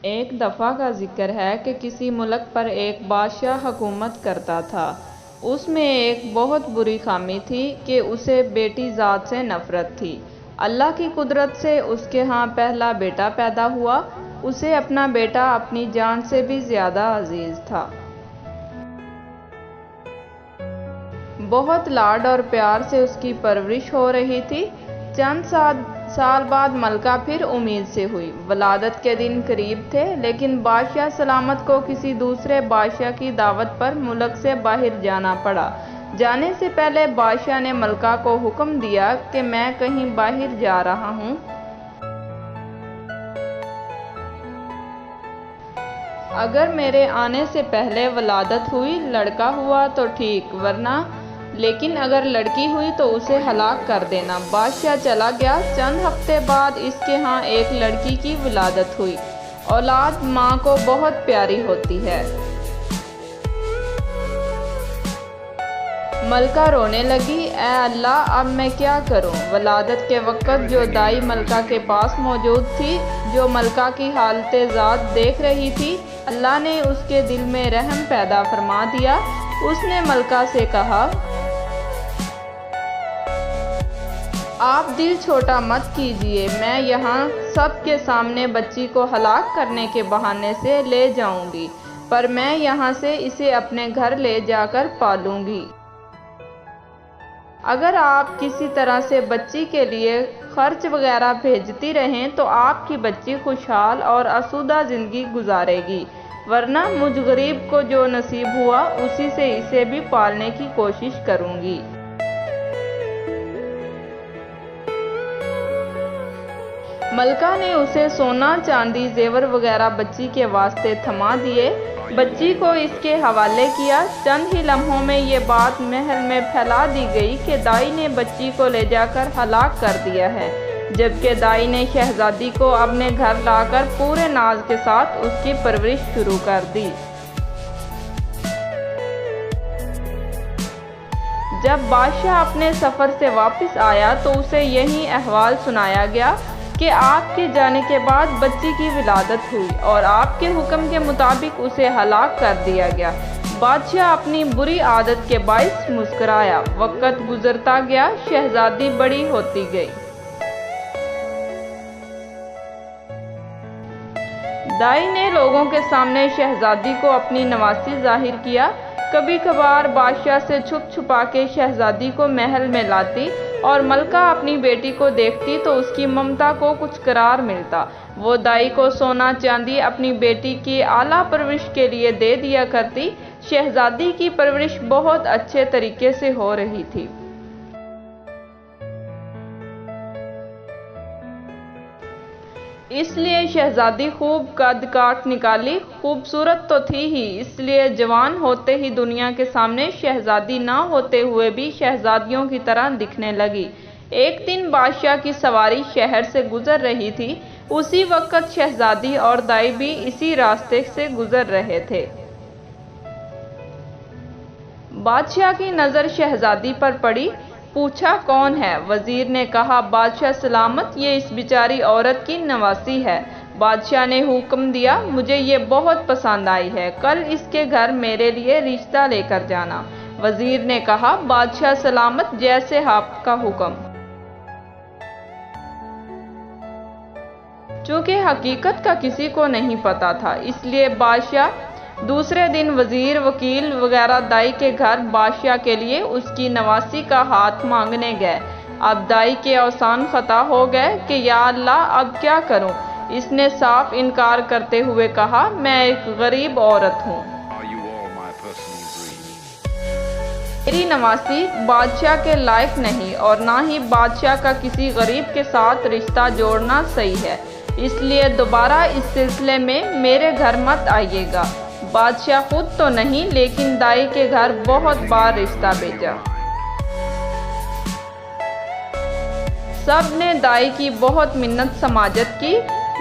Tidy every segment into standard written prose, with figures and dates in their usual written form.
ایک دفعہ کا ذکر ہے کہ کسی ملک پر ایک بادشاہ حکومت کرتا تھا۔ اس میں ایک بہت بری خامی تھی کہ اسے بیٹی ذات سے نفرت تھی۔ اللہ کی قدرت سے اس کے ہاں پہلا بیٹا پیدا ہوا۔ اسے اپنا بیٹا اپنی جان سے بھی زیادہ عزیز تھا۔ بہت لاڈ اور پیار سے اس کی پرورش ہو رہی تھی۔ چند سال بعد ملکہ پھر امید سے ہوئی۔ ولادت کے دن قریب تھے، لیکن بادشاہ سلامت کو کسی دوسرے بادشاہ کی دعوت پر ملک سے باہر جانا پڑا۔ جانے سے پہلے بادشاہ نے ملکہ کو حکم دیا کہ میں کہیں باہر جا رہا ہوں۔ اگر میرے آنے سے پہلے ولادت ہوئی، لڑکا ہوا تو ٹھیک، ورنہ لیکن اگر لڑکی ہوئی تو اسے ہلاک کر دینا۔ بادشاہ چلا گیا۔ چند ہفتے بعد اس کے ہاں ایک لڑکی کی ولادت ہوئی۔ اولاد ماں کو بہت پیاری ہوتی ہے۔ ملکہ رونے لگی، اے اللہ، اب میں کیا کروں؟ ولادت کے وقت جو دائی ملکہ کے پاس موجود تھی، جو ملکہ کی حالت ذات دیکھ رہی تھی، اللہ نے اس کے دل میں رحم پیدا فرما دیا۔ اس نے ملکہ سے کہا، آپ دل چھوٹا مت کیجیے، میں یہاں سب کے سامنے بچی کو ہلاک کرنے کے بہانے سے لے جاؤں گی، پر میں یہاں سے اسے اپنے گھر لے جا کر پالوں گی۔ اگر آپ کسی طرح سے بچی کے لیے خرچ وغیرہ بھیجتی رہیں تو آپ کی بچی خوشحال اور آسودہ زندگی گزارے گی، ورنہ مجھ غریب کو جو نصیب ہوا اسی سے اسے بھی پالنے کی کوشش کروں گی۔ ملکہ نے اسے سونا، چاندی، زیور وغیرہ بچی کے واسطے تھما دیے، بچی کو اس کے حوالے کیا۔ چند ہی لمحوں میں یہ بات محل میں پھیلا دی گئی کہ دائی نے بچی کو لے جا کر ہلاک کر دیا ہے، جبکہ دائی نے شہزادی کو اپنے گھر لا کر پورے ناز کے ساتھ اس کی پرورش شروع کر دی۔ جب بادشاہ اپنے سفر سے واپس آیا تو اسے یہی احوال سنایا گیا کہ آپ کے جانے کے بعد بچی کی ولادت ہوئی اور آپ کے حکم کے مطابق اسے ہلاک کر دیا گیا۔ بادشاہ اپنی بری عادت کے باعث مسکرایا۔ وقت گزرتا گیا، شہزادی بڑی ہوتی گئی۔ دائی نے لوگوں کے سامنے شہزادی کو اپنی نواسی ظاہر کیا۔ کبھی کبھار بادشاہ سے چھپ چھپا کے شہزادی کو محل میں لاتی اور ملکہ اپنی بیٹی کو دیکھتی تو اس کی ممتا کو کچھ قرار ملتا۔ وہ دائی کو سونا چاندی اپنی بیٹی کی اعلیٰ پرورش کے لیے دے دیا کرتی۔ شہزادی کی پرورش بہت اچھے طریقے سے ہو رہی تھی۔ اس لیے شہزادی خوب قد کاٹ نکالی۔ خوبصورت تو تھی ہی، اس لیے جوان ہوتے ہی دنیا کے سامنے شہزادی نہ ہوتے ہوئے بھی شہزادیوں کی طرح دکھنے لگی۔ ایک دن بادشاہ کی سواری شہر سے گزر رہی تھی۔ اسی وقت شہزادی اور دائی بھی اسی راستے سے گزر رہے تھے۔ بادشاہ کی نظر شہزادی پر پڑی۔ پوچھا، کون ہے؟ وزیر نے کہا، بادشاہ سلامت، یہ اس بیچاری عورت کی نواسی ہے۔ بادشاہ نے حکم دیا، مجھے یہ بہت پسند آئی ہے، کل اس کے گھر میرے لیے رشتہ لے کر جانا۔ وزیر نے کہا، بادشاہ سلامت، جیسے آپ کا حکم۔ چونکہ حقیقت کا کسی کو نہیں پتا تھا، اس لیے بادشاہ دوسرے دن وزیر، وکیل وغیرہ دائی کے گھر بادشاہ کے لیے اس کی نواسی کا ہاتھ مانگنے گئے۔ اب دائی کے اوسان خطا ہو گئے کہ یا اللہ، اب کیا کروں؟ اس نے صاف انکار کرتے ہوئے کہا، میں ایک غریب عورت ہوں۔ میری نواسی بادشاہ کے لائق نہیں اور نہ ہی بادشاہ کا کسی غریب کے ساتھ رشتہ جوڑنا صحیح ہے، اس لیے دوبارہ اس سلسلے میں میرے گھر مت آئیے گا۔ بادشاہ خود تو نہیں، لیکن دائی کے گھر بہت بار رشتہ بھیجا۔ سب نے دائی کی بہت منت سماجت کی،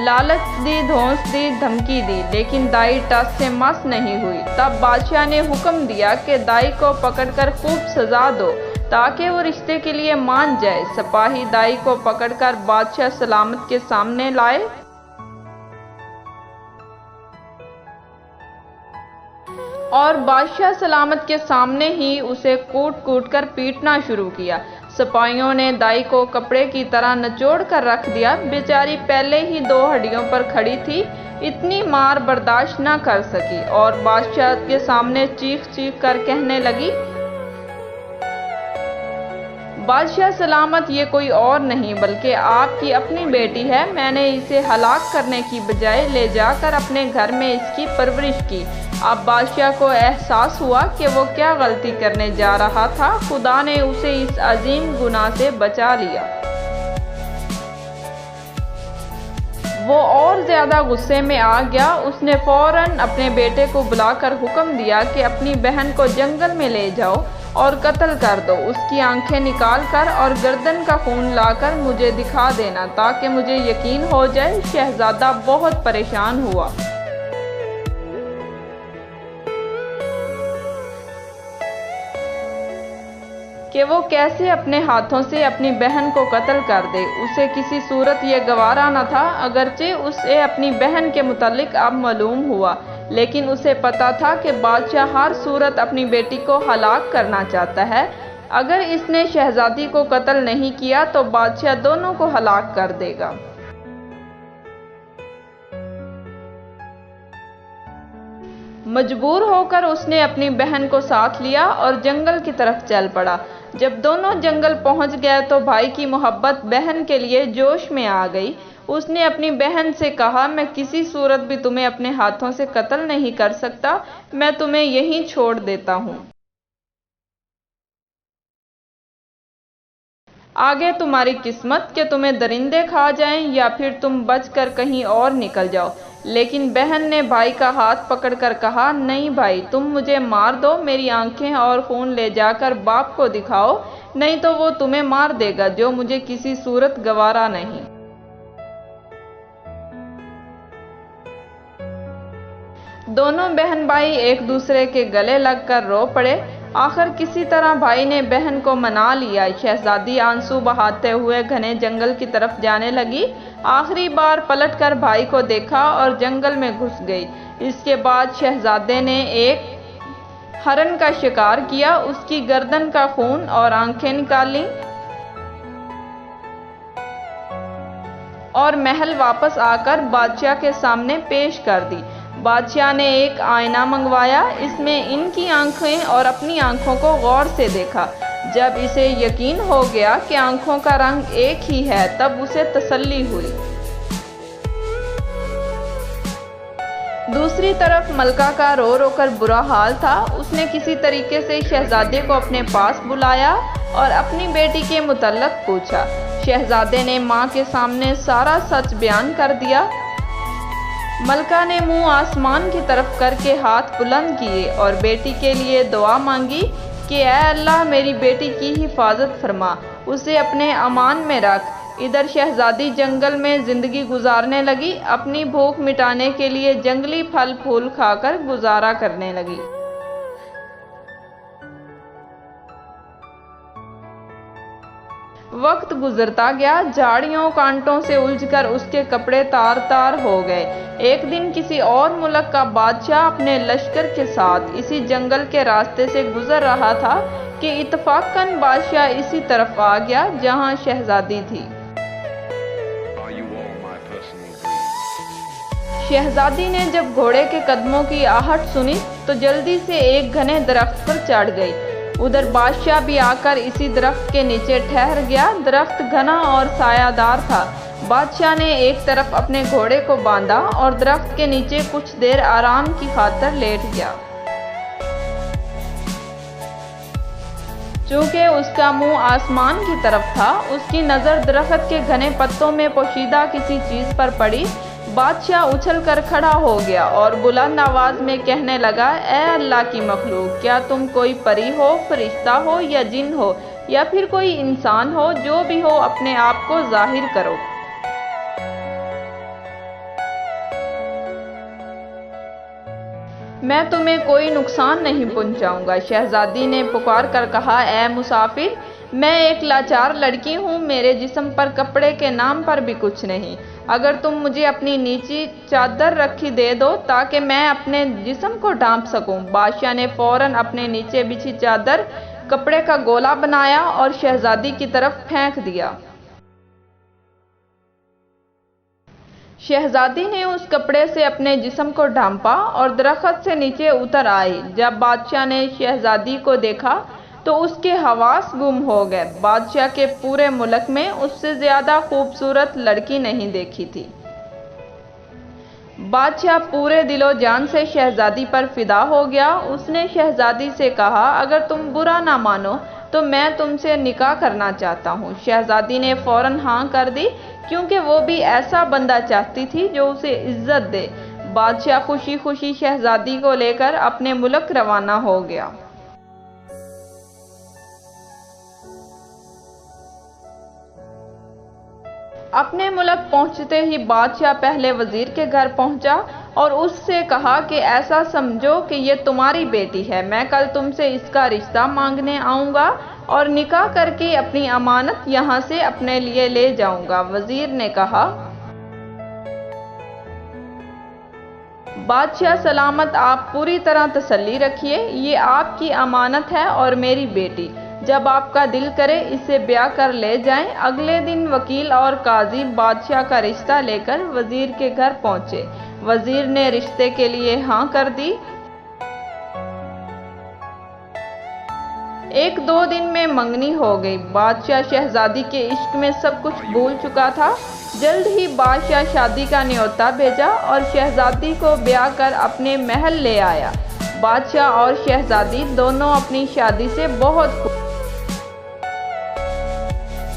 لالچ دی، دھونس دی، دھمکی دی، لیکن دائی ٹس سے مس نہیں ہوئی۔ تب بادشاہ نے حکم دیا کہ دائی کو پکڑ کر خوب سزا دو تاکہ وہ رشتے کے لیے مان جائے۔ سپاہی دائی کو پکڑ کر بادشاہ سلامت کے سامنے لائے۔ اور بادشاہ سلامت کے سامنے ہی اسے کوٹ کوٹ کر پیٹنا شروع کیا۔ سپاہیوں نے دائی کو کپڑے کی طرح نچوڑ کر رکھ دیا۔ بیچاری پہلے ہی 2 ہڈیوں پر کھڑی تھی، اتنی مار برداشت نہ کر سکی اور بادشاہ کے سامنے چیخ چیخ کر کہنے لگی، بادشاہ سلامت، یہ کوئی اور نہیں بلکہ آپ کی اپنی بیٹی ہے۔ میں نے اسے ہلاک کرنے کی بجائے لے جا کر اپنے گھر میں اس کی پرورش کی۔ اب بادشاہ کو احساس ہوا کہ وہ کیا غلطی کرنے جا رہا تھا۔ خدا نے اسے اس عظیم گناہ سے بچا لیا۔ وہ اور زیادہ غصے میں آ گیا۔ اس نے فوراً اپنے بیٹے کو بلا کر حکم دیا کہ اپنی بہن کو جنگل میں لے جاؤ اور قتل کر دو۔ اس کی آنکھیں نکال کر اور گردن کا خون لا کر مجھے دکھا دینا تاکہ مجھے یقین ہو جائے۔ شہزادہ بہت پریشان ہوا کہ وہ کیسے اپنے ہاتھوں سے اپنی بہن کو قتل کر دے۔ اسے کسی صورت یہ گوارا نہ تھا، اگرچہ اسے اپنی بہن کے متعلق اب معلوم ہوا، لیکن اسے پتا تھا کہ بادشاہ ہر صورت اپنی بیٹی کو ہلاک کرنا چاہتا ہے۔ اگر اس نے شہزادی کو قتل نہیں کیا تو بادشاہ دونوں کو ہلاک کر دے گا۔ مجبور ہو کر اس نے اپنی بہن کو ساتھ لیا اور جنگل کی طرف چل پڑا۔ جب دونوں جنگل پہنچ گئے تو بھائی کی محبت بہن کے لیے جوش میں آ گئی۔ اس نے اپنی بہن سے کہا، میں کسی صورت بھی تمہیں اپنے ہاتھوں سے قتل نہیں کر سکتا، میں تمہیں یہیں چھوڑ دیتا ہوں۔ آگے تمہاری قسمت کہ تمہیں درندے کھا جائیں یا پھر تم بچ کر کہیں اور نکل جاؤ۔ لیکن بہن نے بھائی کا ہاتھ پکڑ کر کہا، نہیں بھائی، تم مجھے مار دو، میری آنکھیں اور خون لے جا کر باپ کو دکھاؤ، نہیں تو وہ تمہیں مار دے گا، جو مجھے کسی صورت گوارا نہیں۔ دونوں بہن بھائی ایک دوسرے کے گلے لگ کر رو پڑے۔ آخر کسی طرح بھائی نے بہن کو منا لیا۔ شہزادی آنسو بہاتے ہوئے گھنے جنگل کی طرف جانے لگی۔ آخری بار پلٹ کر بھائی کو دیکھا اور جنگل میں گھس گئی۔ اس کے بعد شہزادے نے ایک ہرن کا شکار کیا، اس کی گردن کا خون اور آنکھیں نکال لیں اور محل واپس آ کر بادشاہ کے سامنے پیش کر دی۔ بادشاہ نے ایک آئینہ منگوایا، اس میں ان کی آنکھیں اور اپنی آنکھوں کو غور سے دیکھا۔ جب اسے یقین ہو گیا کہ آنکھوں کا رنگ ایک ہی ہے، تب اسے تسلی ہوئی۔ دوسری طرف ملکہ کا رو رو کر برا حال تھا۔ اس نے کسی طریقے سے شہزادے کو اپنے پاس بلایا اور اپنی بیٹی کے متعلق پوچھا۔ شہزادے نے ماں کے سامنے سارا سچ بیان کر دیا۔ ملکہ نے منہ آسمان کی طرف کر کے ہاتھ بلند کیے اور بیٹی کے لیے دعا مانگی کہ اے اللہ، میری بیٹی کی حفاظت فرما، اسے اپنے امان میں رکھ۔ ادھر شہزادی جنگل میں زندگی گزارنے لگی، اپنی بھوک مٹانے کے لیے جنگلی پھل پھول کھا کر گزارا کرنے لگی۔ وقت گزرتا گیا، جھاڑیوں کانٹوں سے الجھ کر اس کے کپڑے تار تار ہو گئے۔ ایک دن کسی اور ملک کا بادشاہ اپنے لشکر کے ساتھ اسی جنگل کے راستے سے گزر رہا تھا کہ اتفاقاً بادشاہ اسی طرف آ گیا جہاں شہزادی تھی۔ شہزادی نے جب گھوڑے کے قدموں کی آہٹ سنی تو جلدی سے ایک گھنے درخت پر چڑھ گئی۔ ادھر بادشاہ بھی آ کر اسی درخت کے نیچے ٹھہر گیا۔ درخت گھنا اور سایہ دار تھا۔ بادشاہ نے ایک طرف اپنے گھوڑے کو باندھا اور درخت کے نیچے کچھ دیر آرام کی خاطر لیٹ گیا۔ چونکہ اس کا منہ آسمان کی طرف تھا، اس کی نظر درخت کے گھنے پتوں میں پوشیدہ کسی چیز پر پڑی۔ بادشاہ اچھل کر کھڑا ہو گیا اور بلند آواز میں کہنے لگا، اے اللہ کی مخلوق، کیا تم کوئی پری ہو، فرشتہ ہو یا جن ہو یا پھر کوئی انسان ہو؟ جو بھی ہو اپنے آپ کو ظاہر کرو۔ میں تمہیں کوئی نقصان نہیں پہنچاؤں گا۔ شہزادی نے پکار کر کہا، اے مسافر، میں ایک لاچار لڑکی ہوں، میرے جسم پر کپڑے کے نام پر بھی کچھ نہیں۔ اگر تم مجھے اپنی نیچی چادر رکھی دے دو تاکہ میں اپنے جسم کو ڈھانپ سکوں۔ بادشاہ نے فوراً اپنے نیچے بچھی چادر کپڑے کا گولا بنایا اور شہزادی کی طرف پھینک دیا۔ شہزادی نے اس کپڑے سے اپنے جسم کو ڈھانپا اور درخت سے نیچے اتر آئی۔ جب بادشاہ نے شہزادی کو دیکھا تو اس کے حواس گم ہو گئے۔ بادشاہ کے پورے ملک میں اس سے زیادہ خوبصورت لڑکی نہیں دیکھی تھی۔ بادشاہ پورے دل و جان سے شہزادی پر فدا ہو گیا۔ اس نے شہزادی سے کہا، اگر تم برا نہ مانو تو میں تم سے نکاح کرنا چاہتا ہوں۔ شہزادی نے فوراً ہاں کر دی کیونکہ وہ بھی ایسا بندہ چاہتی تھی جو اسے عزت دے۔ بادشاہ خوشی خوشی شہزادی کو لے کر اپنے ملک روانہ ہو گیا۔ اپنے ملک پہنچتے ہی بادشاہ پہلے وزیر کے گھر پہنچا اور اس سے کہا کہ ایسا سمجھو کہ یہ تمہاری بیٹی ہے، میں کل تم سے اس کا رشتہ مانگنے آؤں گا اور نکاح کر کے اپنی امانت یہاں سے اپنے لیے لے جاؤں گا۔ وزیر نے کہا، بادشاہ سلامت، آپ پوری طرح تسلی رکھیے، یہ آپ کی امانت ہے اور میری بیٹی، جب آپ کا دل کرے اسے بیاہ کر لے جائیں۔ اگلے دن وکیل اور قاضی بادشاہ کا رشتہ لے کر وزیر کے گھر پہنچے۔ وزیر نے رشتے کے لیے ہاں کر دی۔ ایک دو دن میں منگنی ہو گئی۔ بادشاہ شہزادی کے عشق میں سب کچھ بھول چکا تھا۔ جلد ہی بادشاہ شادی کا نیوتا بھیجا اور شہزادی کو بیاہ کر اپنے محل لے آیا۔ بادشاہ اور شہزادی دونوں اپنی شادی سے بہت خوش۔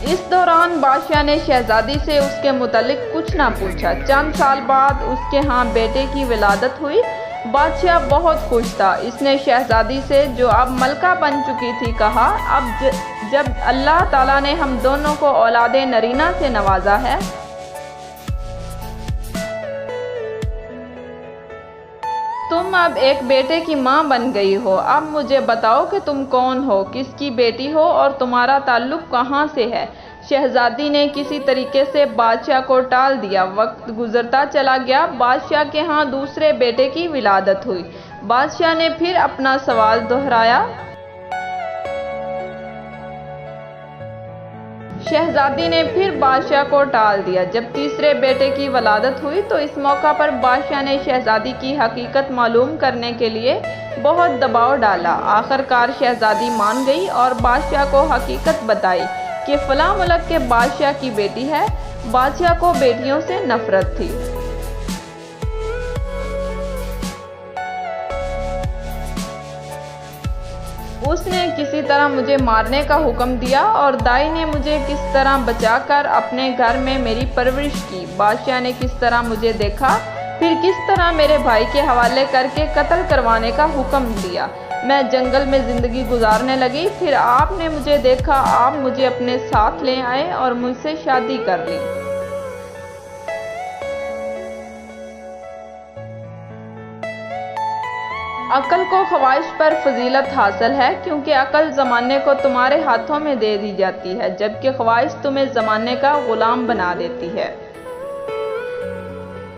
اس دوران بادشاہ نے شہزادی سے اس کے متعلق کچھ نہ پوچھا۔ چند سال بعد اس کے ہاں بیٹے کی ولادت ہوئی۔ بادشاہ بہت خوش تھا۔ اس نے شہزادی سے، جو اب ملکہ بن چکی تھی، کہا، اب جب اللہ تعالیٰ نے ہم دونوں کو اولاد نرینہ سے نوازا ہے، تم اب ایک بیٹے کی ماں بن گئی ہو۔ اب مجھے بتاؤ کہ تم کون ہو، کس کی بیٹی ہو اور تمہارا تعلق کہاں سے ہے؟ شہزادی نے کسی طریقے سے بادشاہ کو ٹال دیا۔ وقت گزرتا چلا گیا۔ بادشاہ کے ہاں دوسرے بیٹے کی ولادت ہوئی۔ بادشاہ نے پھر اپنا سوال دہرایا۔ شہزادی نے پھر بادشاہ کو ٹال دیا۔ جب تیسرے بیٹے کی ولادت ہوئی تو اس موقع پر بادشاہ نے شہزادی کی حقیقت معلوم کرنے کے لیے بہت دباؤ ڈالا۔ آخر کار شہزادی مان گئی اور بادشاہ کو حقیقت بتائی کہ فلاں ملک کے بادشاہ کی بیٹی ہے۔ بادشاہ کو بیٹیوں سے نفرت تھی۔ اس نے کسی طرح مجھے مارنے کا حکم دیا اور دائی نے مجھے کس طرح بچا کر اپنے گھر میں میری پرورش کی۔ بادشاہ نے کس طرح مجھے دیکھا، پھر کس طرح میرے بھائی کے حوالے کر کے قتل کروانے کا حکم دیا۔ میں جنگل میں زندگی گزارنے لگی۔ پھر آپ نے مجھے دیکھا، آپ مجھے اپنے ساتھ لے آئے اور مجھ سے شادی کر لی۔ عقل کو خواہش پر فضیلت حاصل ہے، کیونکہ عقل زمانے کو تمہارے ہاتھوں میں دے دی جاتی ہے، جبکہ خواہش تمہیں زمانے کا غلام بنا دیتی ہے۔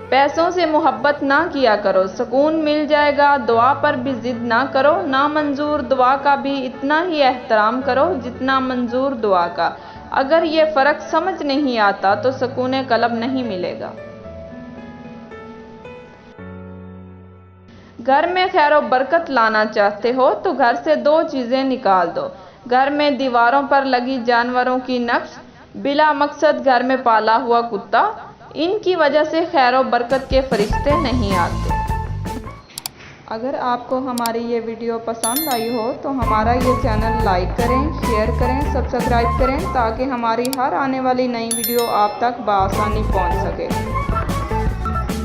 پیسوں سے محبت نہ کیا کرو، سکون مل جائے گا۔ دعا پر بھی ضد نہ کرو، نامنظور دعا کا بھی اتنا ہی احترام کرو جتنا منظور دعا کا۔ اگر یہ فرق سمجھ نہیں آتا تو سکون قلب نہیں ملے گا۔ گھر میں خیر و برکت لانا چاہتے ہو تو گھر سے دو چیزیں نکال دو۔ گھر میں دیواروں پر لگی جانوروں کی نقش، بلا مقصد گھر میں پالا ہوا کتا، ان کی وجہ سے خیر و برکت کے فرشتے نہیں آتے۔ اگر آپ کو ہماری یہ ویڈیو پسند آئی ہو تو ہمارا یہ چینل لائک کریں، شیئر کریں، سبسکرائب کریں تاکہ ہماری ہر آنے والی نئی ویڈیو آپ تک بآسانی پہنچ سکے۔